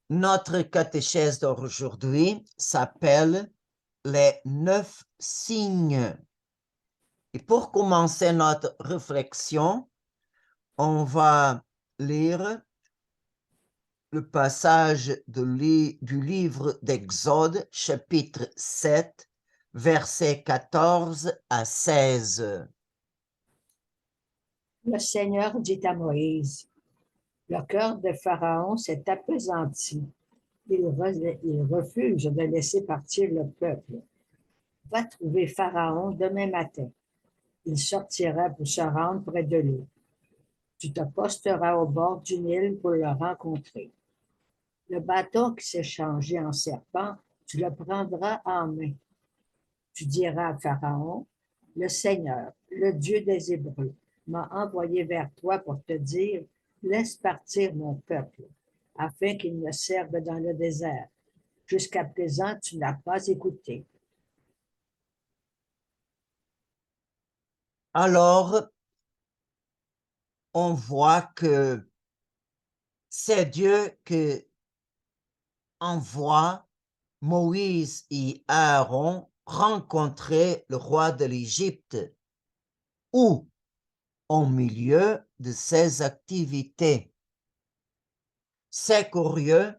Notre catéchèse d'aujourd'hui s'appelle les 9 signes. Et pour commencer notre réflexion, on va lire le passage du livre d'Exode, chapitre 7, versets 14 à 16. Le Seigneur dit à Moïse, le cœur de Pharaon s'est appesanti. Il refuse de laisser partir le peuple. Va trouver Pharaon demain matin. Il sortira pour se rendre près de lui. Tu te posteras au bord du Nil pour le rencontrer. Le bâton qui s'est changé en serpent, tu le prendras en main. Tu diras à Pharaon, le Seigneur, le Dieu des Hébreux, m'a envoyé vers toi pour te dire, laisse partir mon peuple, afin qu'il me serve dans le désert. Jusqu'à présent, tu n'as pas écouté. Alors, on voit que c'est Dieu qui envoie Moïse et Aaron rencontrer le roi de l'Égypte, ou au milieu de ses activités. C'est curieux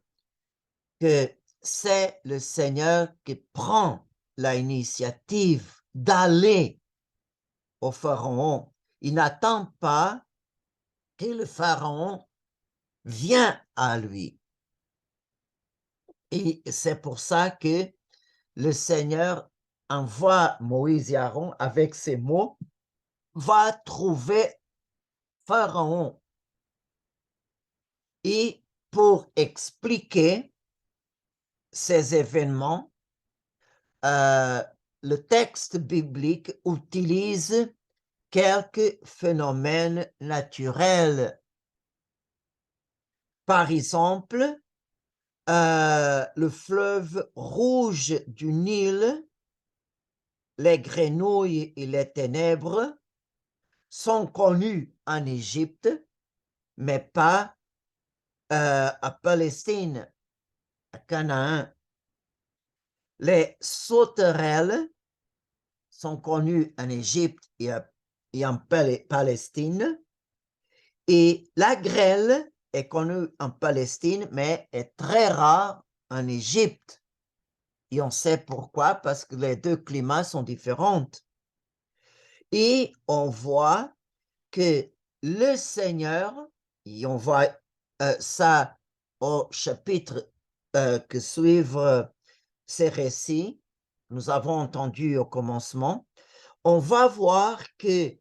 que c'est le Seigneur qui prend l'initiative d'aller au Pharaon. Il n'attend pas que le Pharaon vienne à lui. Et c'est pour ça que le Seigneur envoie Moïse et Aaron avec ces mots, va trouver Pharaon. Et pour expliquer ces événements, le texte biblique utilise quelques phénomènes naturels. Par exemple, le fleuve rouge du Nil, les grenouilles et les ténèbres sont connus en Égypte, mais pas à Palestine, à Canaan. Les sauterelles sont connues en Égypte et en Palestine. Et la grêle est connue en Palestine, mais est très rare en Égypte. Et on sait pourquoi, parce que les deux climats sont différents. Et on voit que le Seigneur, et on voit ça au chapitre que suivent ces récits, nous avons entendu au commencement, on va voir que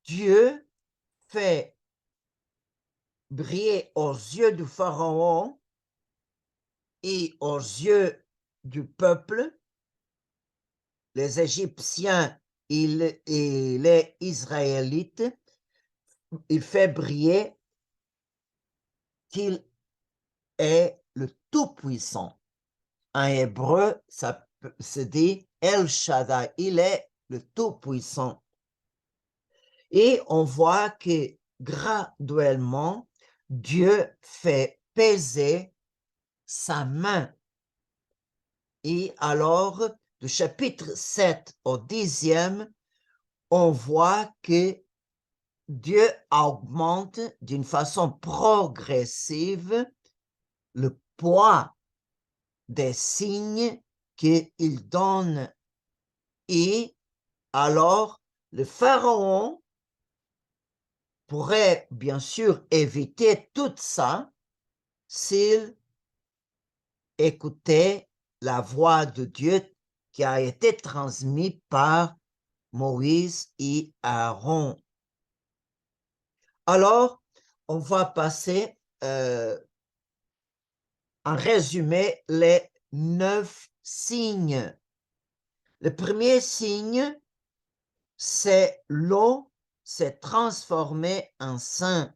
Dieu fait briller aux yeux du Pharaon et aux yeux du peuple, les Égyptiens et les Israélites, il fait briller qu'il est le Tout-Puissant. En hébreu, ça se dit El Shaddai, il est le Tout-Puissant. Et on voit que graduellement, Dieu fait peser sa main. Et alors, du chapitre 7 au 10e, on voit que Dieu augmente d'une façon progressive le poids des signes qu'il donne. Et alors, le pharaon pourrait bien sûr éviter tout ça s'il écoutait la voix de Dieu qui a été transmise par Moïse et Aaron. Alors, on va passer en résumé les 9 signes. Le premier signe, c'est l'eau s'est transformée en sang.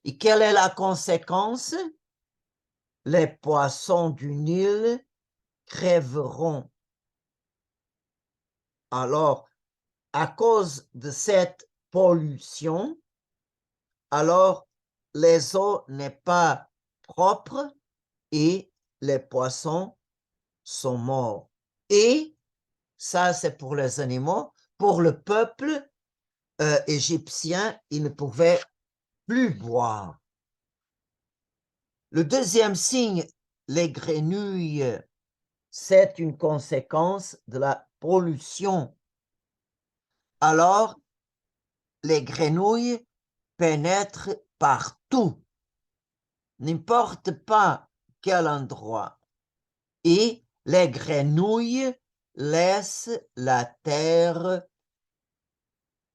Et quelle est la conséquence? Les poissons du Nil crèveront. Alors, à cause de cette pollution, alors les eaux n'est pas propre et les poissons sont morts. Et ça, c'est pour les animaux. Pour le peuple égyptien, ils ne pouvaient plus boire. Le deuxième signe, les grenouilles, c'est une conséquence de la pollution. Alors, les grenouilles pénètrent partout, n'importe pas quel endroit. Et les grenouilles laissent la terre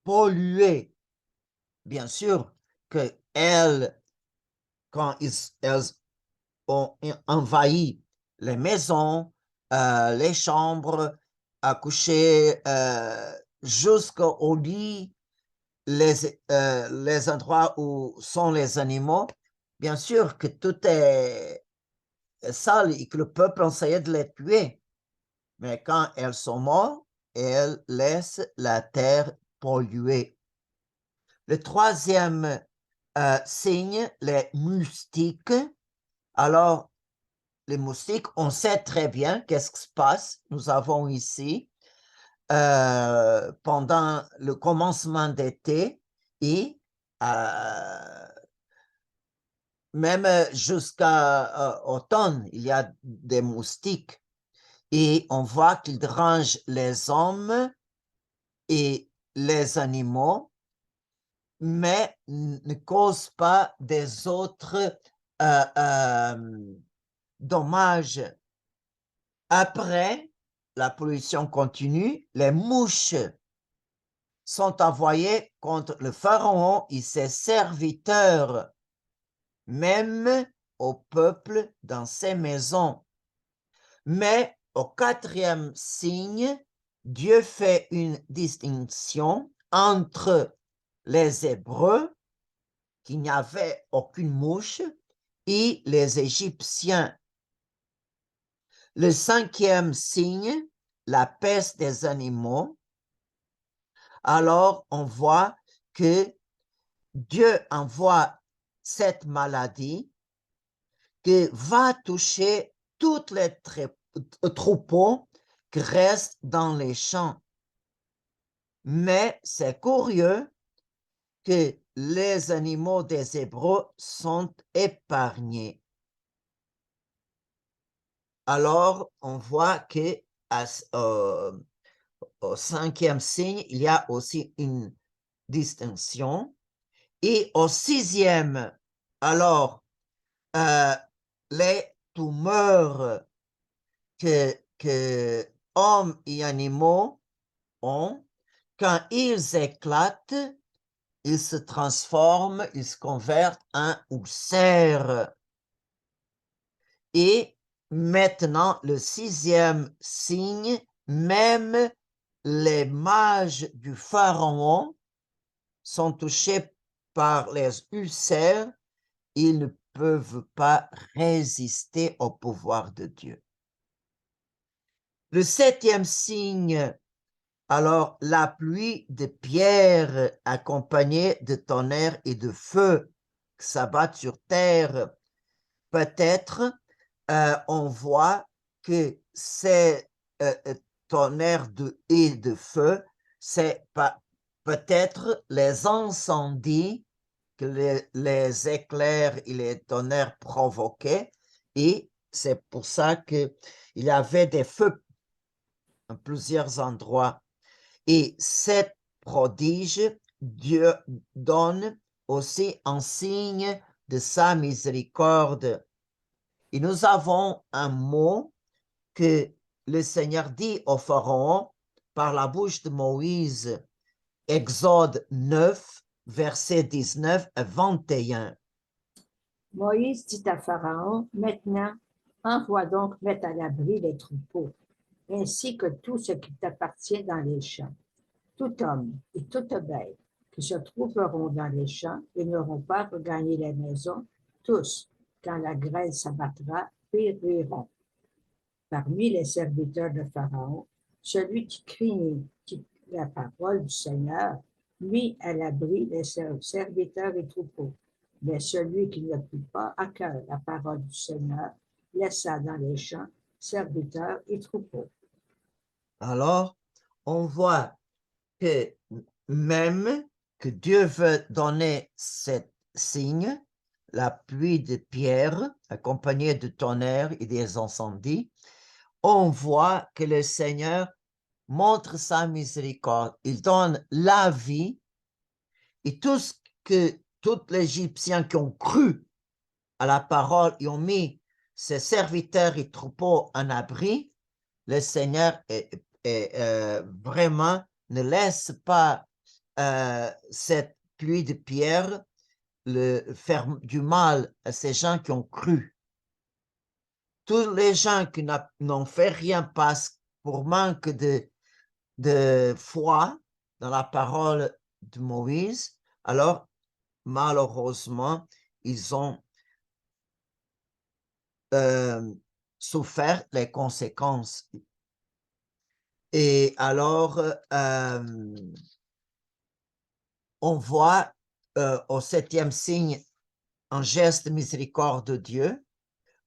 polluée. Bien sûr que elles, quand elles ont envahi les maisons, les chambres à coucher, jusqu'au lit, les endroits où sont les animaux, bien sûr que tout est sale et que le peuple essayait de les tuer. Mais quand elles sont mortes, elles laissent la terre polluée. Le troisième signe, les moustiques. Alors, les moustiques, on sait très bien qu'est-ce qui se passe. Nous avons ici, pendant le commencement d'été et même jusqu'à automne, il y a des moustiques. Et on voit qu'ils dérangent les hommes et les animaux, mais ne causent pas des autres dommages. Après, la pollution continue, les mouches sont envoyées contre le pharaon et ses serviteurs, même au peuple dans ses maisons. Mais au quatrième signe, Dieu fait une distinction entre les Hébreux, qui n'avaient aucune mouche, et les Égyptiens. Le cinquième signe, la peste des animaux. Alors, on voit que Dieu envoie cette maladie qui va toucher toutes les troupeaux qui restent dans les champs. Mais c'est curieux que les animaux des Hébreux sont épargnés. Alors, on voit que au cinquième signe, il y a aussi une distinction. Et au sixième, alors, les tumeurs que hommes et animaux ont, quand ils éclatent, ils se transforment, ils se convertent en ulcères. Et maintenant, le sixième signe, même les mages du pharaon sont touchés par les ulcères, ils ne peuvent pas résister au pouvoir de Dieu. Le septième signe, alors la pluie de pierres accompagnée de tonnerre et de feu qui s'abattent sur terre. Peut-être on voit que ces tonnerres et de feu, c'est peut-être les incendies que les éclairs et les tonnerres provoquaient, et c'est pour ça qu'il y avait des feux en plusieurs endroits. Et cet prodige, Dieu donne aussi un signe de sa miséricorde. Et nous avons un mot que le Seigneur dit au Pharaon par la bouche de Moïse, Exode 9, versets 19 à 21. Moïse dit à Pharaon, maintenant, envoie donc mettre à l'abri les troupeaux, ainsi que tout ce qui t'appartient dans les champs. Tout homme et toute bête qui se trouveront dans les champs et n'auront pas regagné les maisons, tous, quand la grêle s'abattra, périront. Parmi les serviteurs de Pharaon, celui qui craignit la parole du Seigneur mit à l'abri les serviteurs et troupeaux. Mais Mais celui qui ne prit pas à cœur la parole du Seigneur laissa dans les champs serviteurs et troupeaux. Alors, on voit que même que Dieu veut donner ce signe, la pluie de pierre accompagnée de tonnerre et des incendies, on voit que le Seigneur montre sa miséricorde. Il donne la vie et tout ce que tous les Égyptiens qui ont cru à la parole et ont mis ses serviteurs et troupeaux en abri, le Seigneur vraiment ne laisse pas cette pluie de pierre faire du mal à ces gens qui ont cru. Tous les gens qui n'ont fait rien parce pour manque de foi dans la parole de Moïse, alors malheureusement, ils ont souffert les conséquences. Et alors, on voit au 7e signe un geste de miséricorde de Dieu.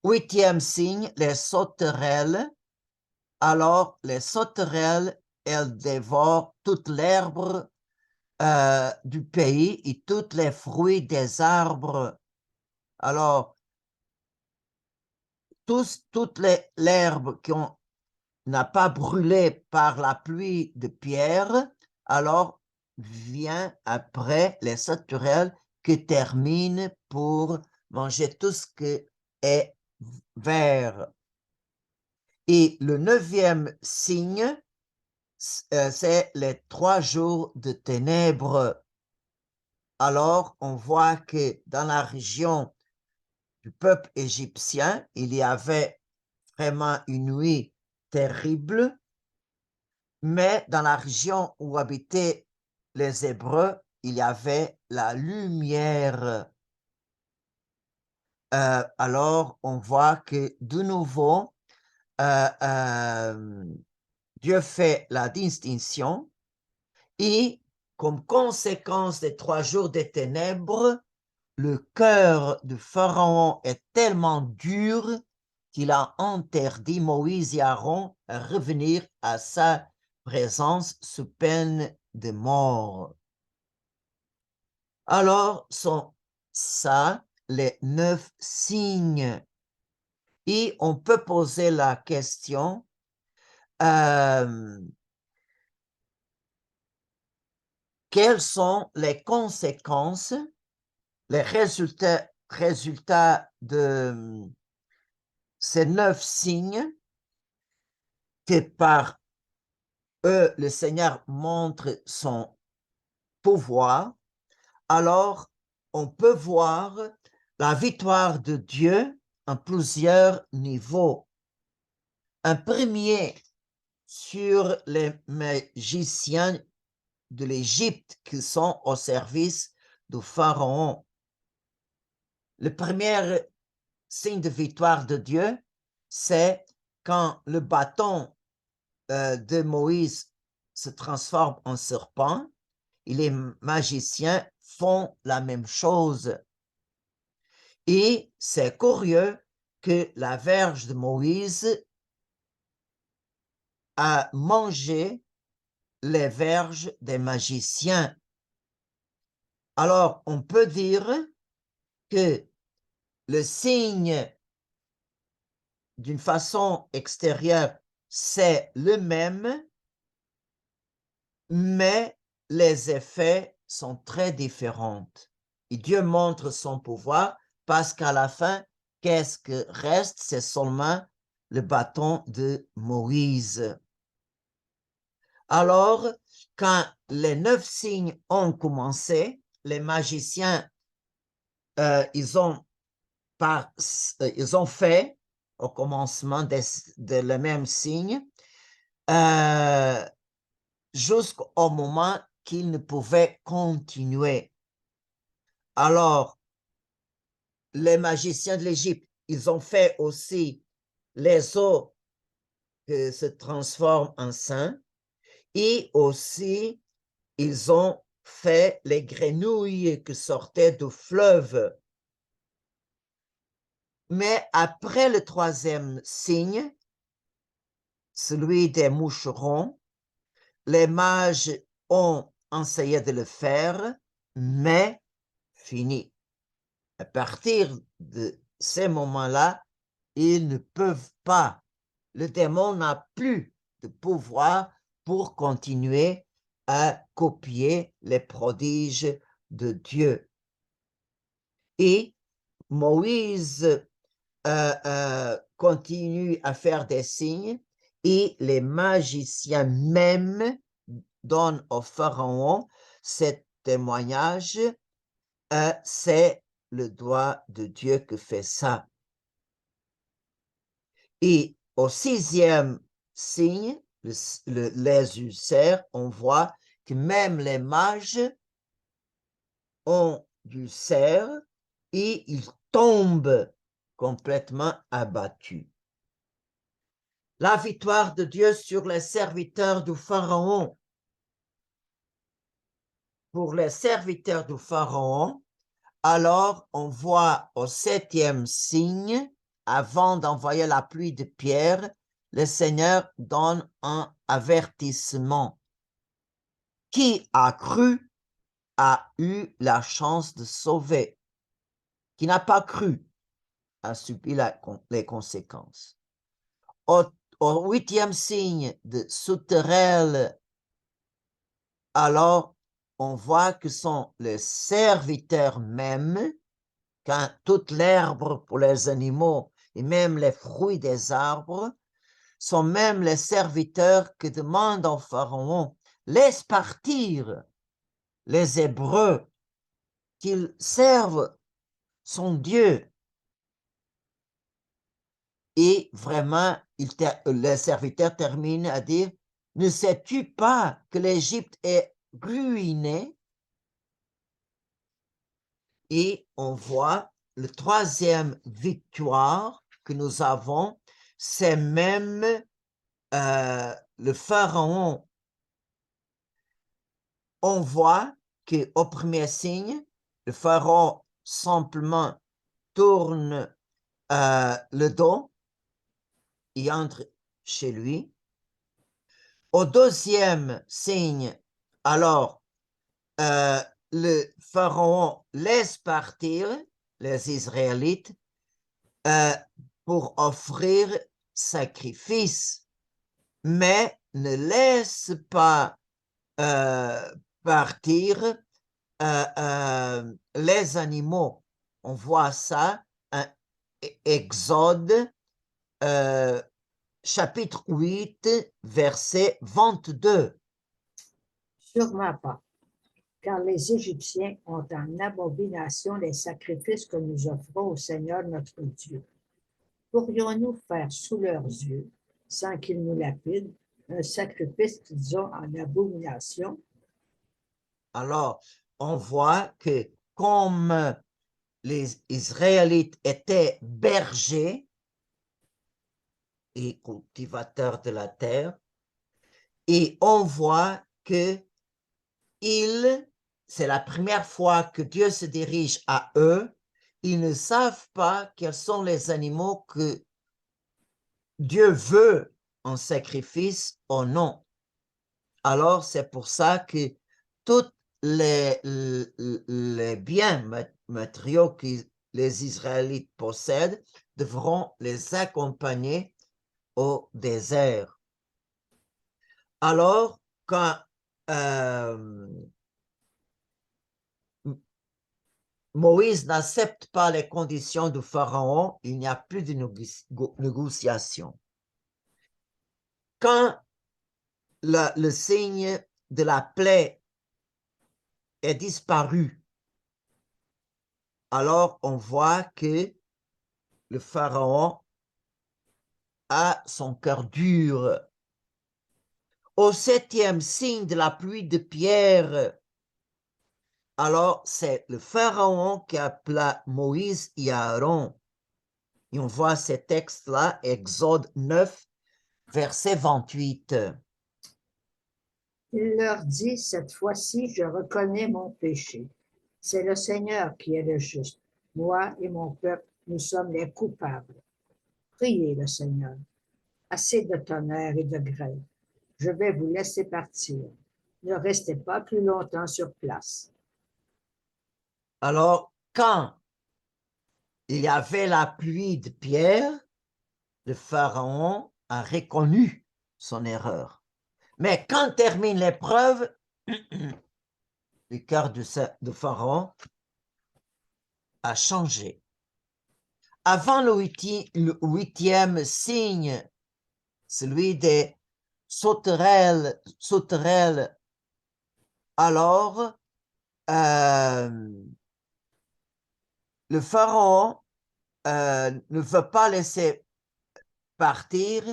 8e signe, les sauterelles. Alors, les sauterelles, elles dévorent toute l'herbe du pays et tous les fruits des arbres. Alors, toute l'herbe qui n'a pas brûlé par la pluie de pierre, alors vient après les sauterelles qui terminent pour manger tout ce qui est vert. Et le 9e signe, c'est les 3 jours de ténèbres. Alors, on voit que dans la région du peuple égyptien, il y avait vraiment une nuit terrible, mais dans la région où habitaient les Hébreux, il y avait la lumière. Alors, on voit que de nouveau, Dieu fait la distinction et comme conséquence des 3 jours de ténèbres, le cœur du Pharaon est tellement dur qu'il a interdit Moïse et Aaron à revenir à sa présence sous peine de mort. Alors, sont ça les 9 signes. Et on peut poser la question, quelles sont les conséquences, les résultats de ces 9 signes que par eux, le Seigneur montre son pouvoir? Alors, on peut voir la victoire de Dieu en plusieurs niveaux. Un premier sur les magiciens de l'Égypte qui sont au service du Pharaon. Le premier signe de victoire de Dieu, c'est quand le bâton de Moïse se transforme en serpent et les magiciens font la même chose. Et c'est curieux que la verge de Moïse a mangé les verges des magiciens. Alors, on peut dire que le signe, d'une façon extérieure, c'est le même, mais les effets sont très différents. Et Dieu montre son pouvoir parce qu'à la fin, qu'est-ce que reste? C'est seulement le bâton de Moïse. Alors, quand les 9 signes ont commencé, les magiciens, ils ont fait au commencement de le même signe jusqu'au moment qu'ils ne pouvaient continuer. Alors, les magiciens de l'Égypte, ils ont fait aussi les eaux qui se transforment en sang et aussi ils ont fait les grenouilles qui sortaient du fleuve. Mais après le troisième signe, celui des moucherons, les mages ont essayé de le faire, mais fini. À partir de ces moments-là, ils ne peuvent pas. Le démon n'a plus de pouvoir pour continuer à copier les prodiges de Dieu. Et Moïse continue à faire des signes et les magiciens même donnent au pharaon ce témoignage, c'est le doigt de Dieu qui fait ça. Et au sixième signe, les ulcères, on voit que même les mages ont ulcères et ils tombent complètement abattus. La victoire de Dieu sur les serviteurs du Pharaon. Pour les serviteurs du Pharaon, alors on voit au septième signe, avant d'envoyer la pluie de pierre, le Seigneur donne un avertissement. Qui a cru a eu la chance de sauver. Qui n'a pas cru a subi les conséquences. Au huitième signe de sauterelle, alors on voit que sont les serviteurs même, quand toute l'herbe pour les animaux et même les fruits des arbres sont même les serviteurs qui demandent au Pharaon, laisse partir les Hébreux, qu'ils servent son Dieu. Et vraiment, les serviteurs terminent à dire, ne sais-tu pas que l'Égypte est ruinée? Et on voit le troisième victoire que nous avons, c'est même le pharaon. On voit qu'au premier signe, le pharaon simplement tourne le dos et entre chez lui. Au deuxième signe, alors, le pharaon laisse partir les Israélites pour offrir sacrifice, mais ne laisse pas partir les animaux. On voit ça, Exode chapitre 8, verset 22. Sûrement pas, car les Égyptiens ont en abomination les sacrifices que nous offrons au Seigneur notre Dieu. Pourrions-nous faire sous leurs yeux, sans qu'ils nous lapident, un sacrifice qu'ils ont en abomination? Alors, on voit que comme les Israélites étaient bergers et cultivateurs de la terre, et on voit que c'est la première fois que Dieu se dirige à eux, ils ne savent pas quels sont les animaux que Dieu veut en sacrifice ou non. Alors, c'est pour ça que tous les biens matériaux que les Israélites possèdent devront les accompagner au désert. Alors, quand Moïse n'accepte pas les conditions du pharaon, il n'y a plus de négociation. Quand le signe de la plaie est disparu, alors on voit que le pharaon a son cœur dur. Au septième signe de la pluie de pierre, alors c'est le pharaon qui appela Moïse et Aaron. Et on voit ces textes-là, Exode 9, verset 28. Il leur dit, cette fois-ci, je reconnais mon péché. C'est le Seigneur qui est le juste. Moi et mon peuple, Nous sommes les coupables. Priez le Seigneur. Assez de tonnerre et de grêle. Je vais vous laisser partir. Ne restez pas plus longtemps sur place. Alors, quand il y avait la pluie de pierre, le pharaon a reconnu son erreur. Mais quand termine l'épreuve, le cœur de Pharaon a changé. Avant le huitième signe, celui des sauterelles, alors le pharaon ne veut pas laisser partir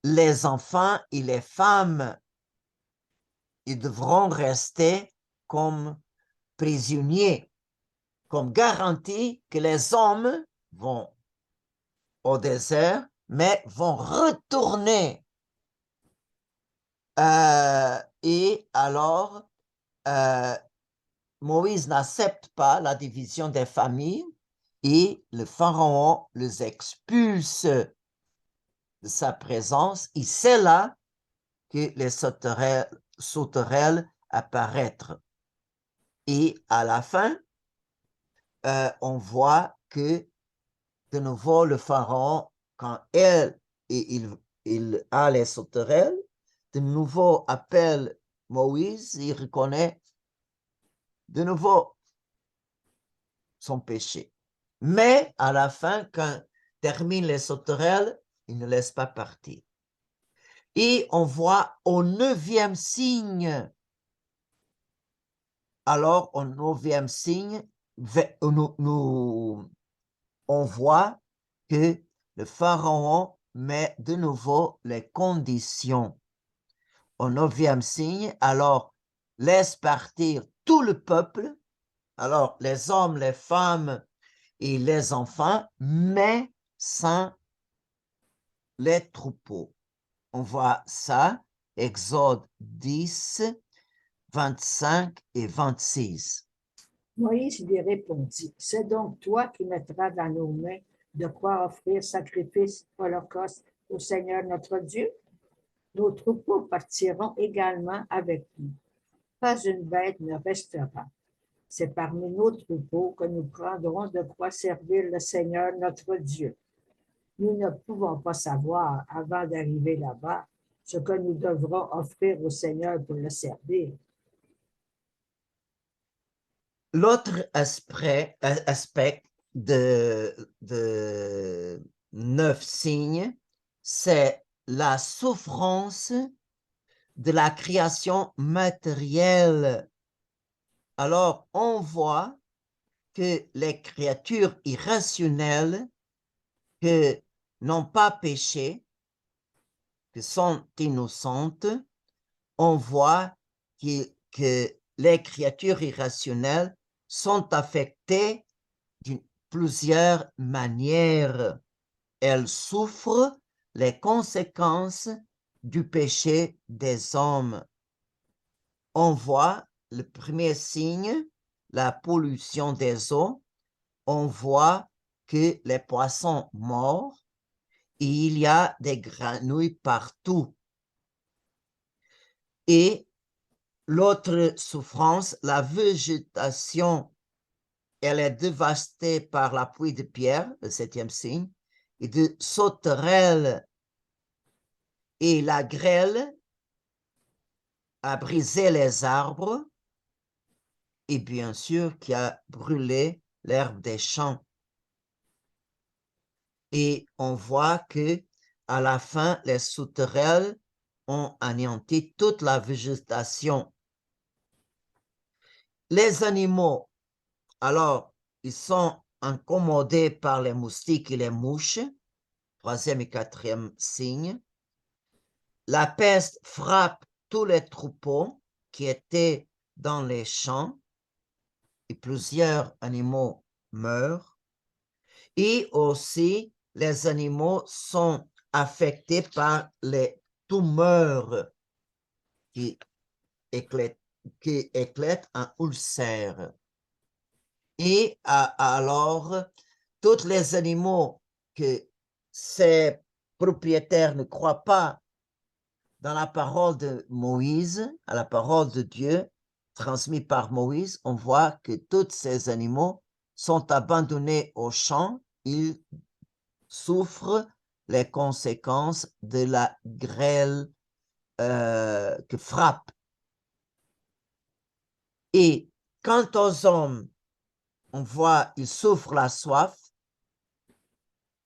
les enfants et les femmes. Ils devront rester comme prisonniers, comme garantie que les hommes vont au désert, mais vont retourner. Et alors, Moïse n'accepte pas la division des familles et le pharaon les expulse de sa présence. Et c'est là que les sauterelles apparaissent. Et à la fin, on voit que de nouveau le pharaon, quand il a les sauterelles, de nouveau appelle Moïse, il reconnaît de nouveau son péché. Mais à la fin, quand termine les sauterelles, il ne laisse pas partir. Et on voit au 9e signe, alors au 9e signe, on voit que le pharaon met de nouveau les conditions. Au 9e signe, alors laisse partir tout le peuple, alors les hommes, les femmes et les enfants, mais sans les troupeaux. On voit ça, Exode 10, 25 et 26. Moïse lui répondit, c'est donc toi qui mettras dans nos mains de quoi offrir sacrifice, holocauste au Seigneur notre Dieu? Nos troupeaux partiront également avec nous. Pas une bête ne restera. C'est parmi nos troupeaux que nous prendrons de quoi servir le Seigneur notre Dieu. Nous ne pouvons pas savoir, avant d'arriver là-bas, ce que nous devrons offrir au Seigneur pour le servir. L'autre aspect de 9 signes, c'est la souffrance de la création matérielle. Alors, on voit que les créatures irrationnelles que n'ont pas péché, que sont innocentes, on voit que les créatures irrationnelles sont affectées d'une plusieurs manières. Elles souffrent les conséquences du péché des hommes. On voit le premier signe, la pollution des eaux. On voit que les poissons morts, et il y a des grenouilles partout. Et l'autre souffrance, la végétation, elle est dévastée par la pluie de pierre, le 7e signe, et de sauterelles. Et la grêle a brisé les arbres et bien sûr qui a brûlé l'herbe des champs. Et on voit que à la fin, les sauterelles ont anéanti toute la végétation. Les animaux, alors, ils sont incommodés par les moustiques et les mouches, 3e et 4e signe. La peste frappe tous les troupeaux qui étaient dans les champs et plusieurs animaux meurent. Et aussi, les animaux sont affectés par les tumeurs qui éclatent en ulcère. Et alors, tous les animaux que ces propriétaires ne croient pas dans la parole de Moïse, à la parole de Dieu transmise par Moïse, on voit que tous ces animaux sont abandonnés au champ, ils souffrent les conséquences de la grêle que frappe. Et quant aux hommes, on voit, ils souffrent la soif,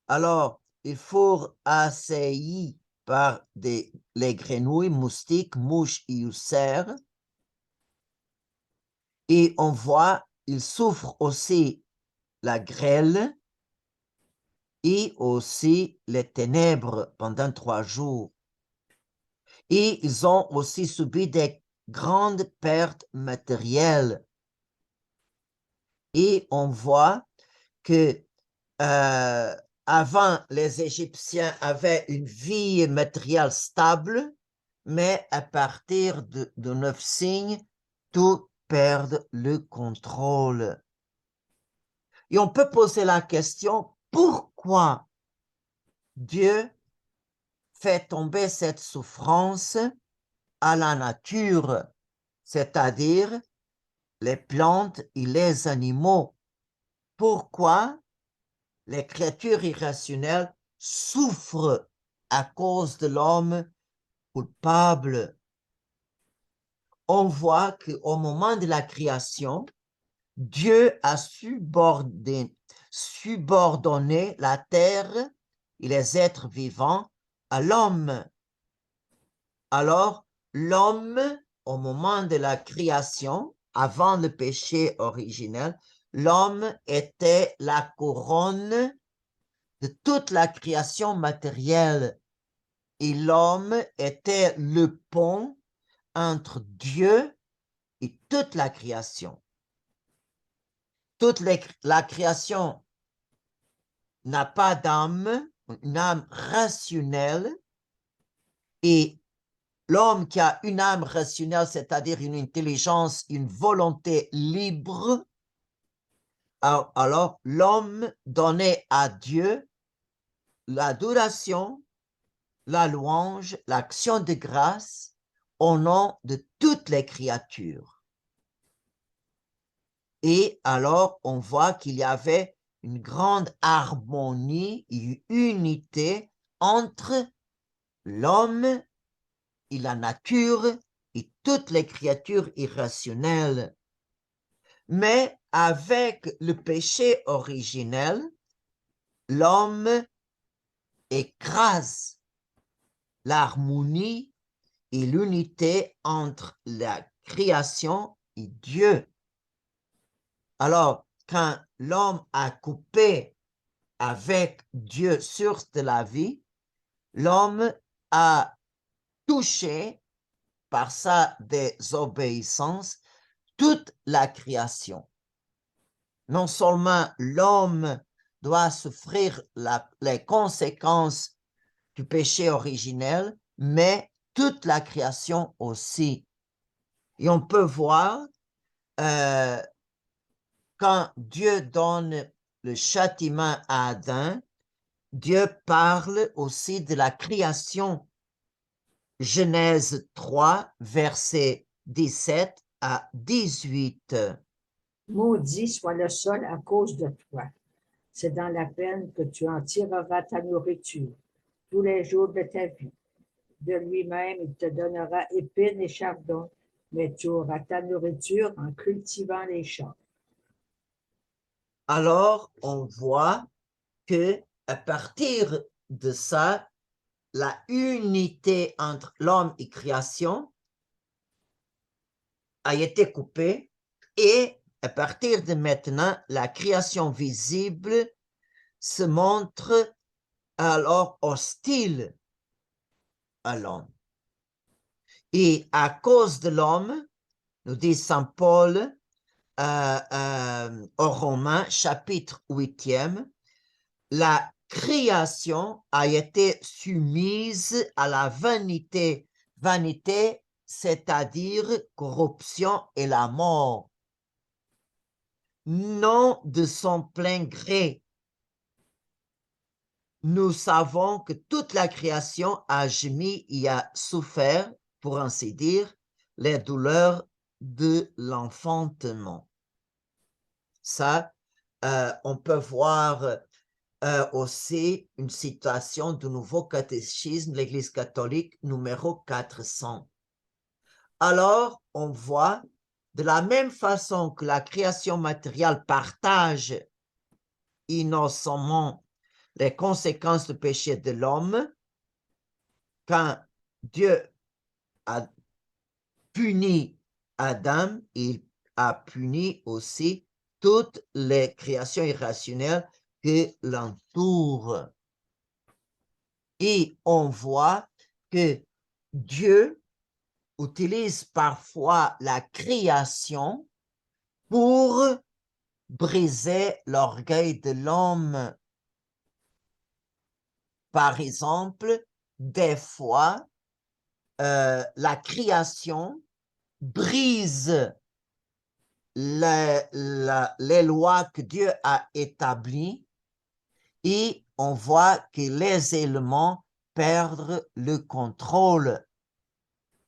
alors ils furent assaillis par les grenouilles, moustiques, mouches et ulcères. Et on voit, ils souffrent aussi la grêle et aussi les ténèbres pendant 3 jours. Et ils ont aussi subi des grandes pertes matérielles. Et on voit que avant, les Égyptiens avaient une vie matérielle stable, mais à partir de 9 signes, tout perd le contrôle. Et on peut poser la question, pourquoi Dieu fait tomber cette souffrance à la nature, c'est-à-dire les plantes et les animaux? Pourquoi les créatures irrationnelles souffrent à cause de l'homme coupable? On voit qu'au moment de la création, Dieu a subordonné la terre et les êtres vivants à l'homme. Alors, l'homme, au moment de la création, avant le péché originel, l'homme était la couronne de toute la création matérielle et l'homme était le pont entre Dieu et toute la création. La création n'a pas d'âme, une âme rationnelle, et l'homme qui a une âme rationnelle, c'est-à-dire une intelligence, une volonté libre, alors l'homme donnait à Dieu l'adoration, la louange, l'action de grâce au nom de toutes les créatures. Et alors, on voit qu'il y avait une grande harmonie et unité entre l'homme et la nature et toutes les créatures irrationnelles. Mais avec le péché originel, l'homme écrase l'harmonie et l'unité entre la création et Dieu. Alors, quand l'homme a coupé avec Dieu, source de la vie, l'homme a touché par sa désobéissance toute la création. Non seulement l'homme doit souffrir les conséquences du péché originel, mais toute la création aussi. Et on peut voir quand Dieu donne le châtiment à Adam, Dieu parle aussi de la création. Genèse 3, versets 17 à 18. Maudit soit le sol à cause de toi. C'est dans la peine que tu en tireras ta nourriture tous les jours de ta vie. De lui-même, il te donnera épines et chardon, mais tu auras ta nourriture en cultivant les champs. Alors, on voit que à partir de ça, la unité entre l'homme et création a été coupée et à partir de maintenant, la création visible se montre alors hostile à l'homme. Et à cause de l'homme, nous dit Saint Paul aux Romains, chapitre 8e, la création a été soumise à la vanité. Vanité, c'est-à-dire corruption et la mort. Non de son plein gré, nous savons que toute la création a gémi et a souffert, pour ainsi dire, les douleurs de l'enfantement. Ça, on peut voir aussi une citation du Nouveau Catéchisme de l'Église catholique numéro 400. Alors, on voit de la même façon que la création matérielle partage innocemment les conséquences du péché de l'homme, quand Dieu a puni Adam, il a puni aussi toutes les créations irrationnelles qui l'entourent. Et on voit que Dieu utilise parfois la création pour briser l'orgueil de l'homme. Par exemple, des fois, la création brise les lois que Dieu a établies et on voit que les éléments perdent le contrôle.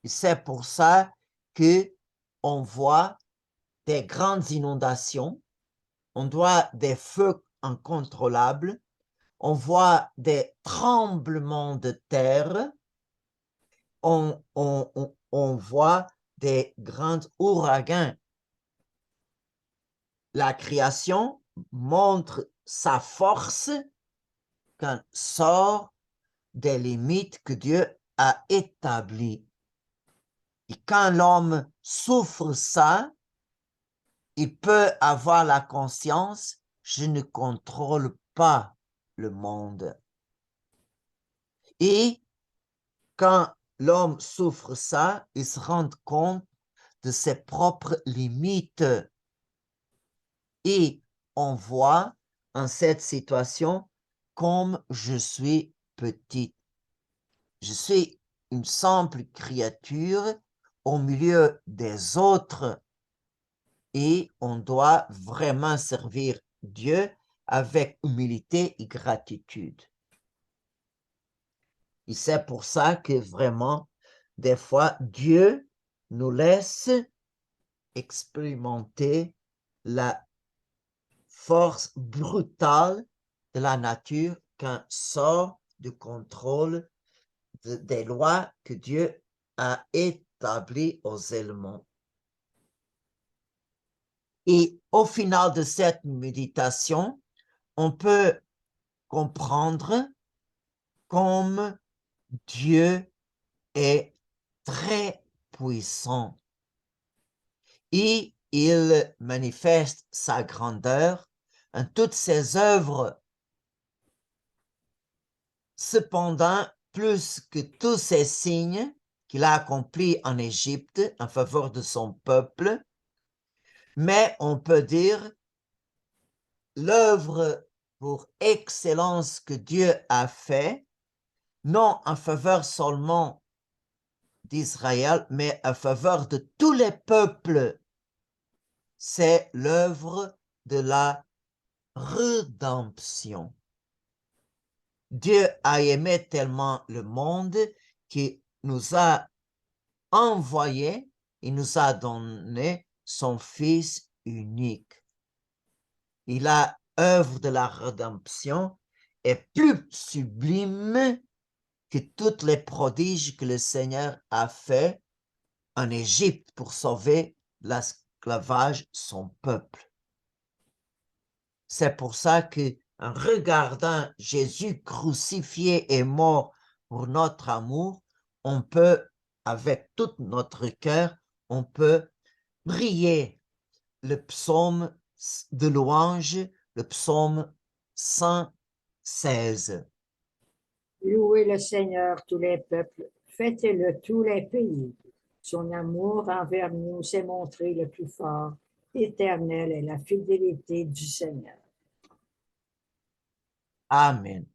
C'est pour ça que on voit des grandes inondations, on voit des feux incontrôlables, on voit des tremblements de terre, on voit des grands ouragans. La création montre sa force quand sort des limites que Dieu a établies. Et quand l'homme souffre ça, il peut avoir la conscience, je ne contrôle pas le monde. Et quand l'homme souffre ça, il se rend compte de ses propres limites. Et on voit en cette situation comme je suis petit. Je suis une simple créature au milieu des autres et on doit vraiment servir Dieu avec humilité et gratitude. Et c'est pour ça que vraiment, des fois, Dieu nous laisse expérimenter la force brutale de la nature quand sort du contrôle des lois que Dieu a établies aux éléments. Et au final de cette méditation, on peut comprendre comme Dieu est très puissant et il manifeste sa grandeur en toutes ses œuvres. Cependant, plus que tous ces signes qu'il a accomplis en Égypte en faveur de son peuple, mais on peut dire l'œuvre pour excellence que Dieu a fait, non en faveur seulement d'Israël, mais en faveur de tous les peuples. C'est l'œuvre de la rédemption. Dieu a aimé tellement le monde qu'il nous a envoyé, il nous a donné son Fils unique. Et la œuvre de la rédemption est plus sublime que tous les prodiges que le Seigneur a fait en Égypte pour sauver l'esclavage son peuple. C'est pour ça que en regardant Jésus crucifié et mort pour notre amour, on peut, avec tout notre cœur, on peut prier le psaume de louange, le psaume 116. Louez le Seigneur, tous les peuples, fêtez-le tous les pays. Son amour envers nous s'est montré le plus fort. Éternelle est la fidélité du Seigneur. Amen.